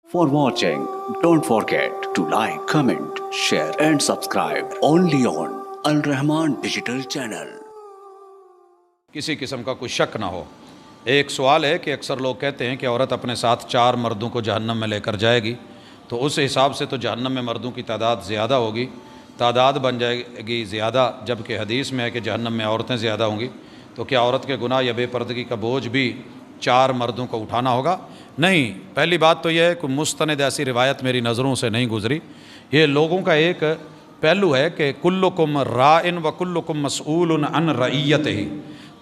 For watching, don't forget to like, comment, share and subscribe only on Al Rahman Digital Channel. किसी किस्म का कोई शक ना हो। एक सवाल है कि अक्सर लोग कहते हैं कि औरत अपने साथ 4 मर्दों को जहन्नम में लेकर जाएगी, तो उस हिसाब से तो जहन्नम में मर्दों की तादाद ज़्यादा होगी, तादाद बन जाएगी ज़्यादा, जबकि हदीस में है कि जहन्नम में औरतें ज़्यादा होंगी। तो क्या औरत के गुनाह या बेपर्दगी का बोझ भी 4 मर्दों को उठाना होगा? नहीं। पहली बात तो यह है कि मुस्तनद ऐसी रिवायत मेरी नज़रों से नहीं गुज़री। ये लोगों का एक पहलू है कि कुल्लुकुम राइन व कुल्लुकुम मसऊलुन अन रइयतिही,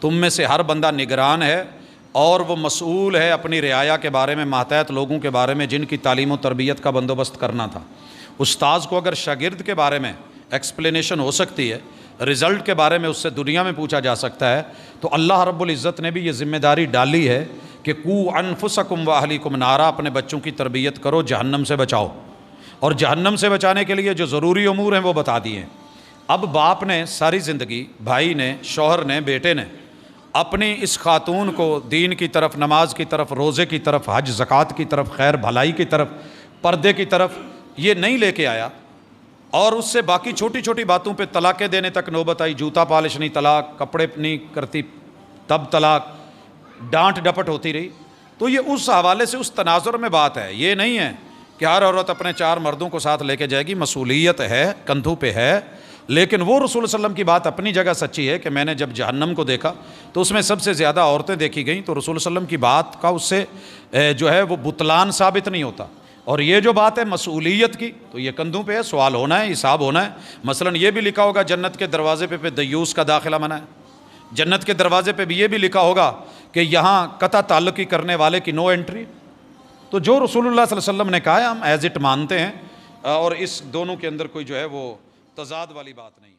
तुम में से हर बंदा निगरान है और वो मसूल है अपनी रियाया के बारे में, मातहत लोगों के बारे में जिनकी तालीम व तरबियत का बंदोबस्त करना था। उस्ताद को अगर शागिर्द के बारे में एक्सप्लेनेशन हो सकती है, रिज़ल्ट के बारे में उससे दुनिया में पूछा जा सकता है, तो अल्लाह रब्बुल इज़्ज़त ने भी ये ज़िम्मेदारी डाली है कि कू अनफुसकुम व अहलिकुम नारा, अपने बच्चों की तरबियत करो, जहन्नम से बचाओ। और जहन्नम से बचाने के लिए जो ज़रूरी उमूर हैं वो बता दिए। अब बाप ने सारी ज़िंदगी, भाई ने, शौहर ने, बेटे ने अपनी इस खातून को दीन की तरफ, नमाज की तरफ, रोज़े की तरफ, हज ज़कात की तरफ, खैर भलाई की तरफ, पर्दे की तरफ ये नहीं लेके आया, और उससे बाकी छोटी छोटी बातों पे तलाक़ें देने तक नौबत आई। जूता पॉलिश नहीं तलाक, कपड़े नहीं करती तब तलाक, डांट डपट होती रही। तो ये उस हवाले से उस तनाजुर में बात है। ये नहीं है कि हर औरत अपने 4 मर्दों को साथ लेके जाएगी, मसूलियत है, कंधों पे है। लेकिन वो रसूल सल्लम की बात अपनी जगह सच्ची है कि मैंने जब जहन्नम को देखा तो उसमें सबसे ज़्यादा औरतें देखी गईं, तो रसूल सल्लम की बात का उससे जो है वो बुतलान साबित नहीं होता। और ये जो बात है मसूलियत की, तो ये कंधों पे है, सवाल होना है, हिसाब होना है। मसलन ये भी लिखा होगा जन्नत के दरवाजे पे दयूस का दाखिला मना है। जन्नत के दरवाजे पे भी ये भी लिखा होगा कि यहाँ कता ताल्लुकी करने वाले की नो एंट्री। तो जो रसूलुल्लाह सल्लल्लाहु अलैहि वसल्लम ने कहा है हम एज इट मानते हैं, और इस दोनों के अंदर कोई जो है वो तज़ाद वाली बात नहीं है।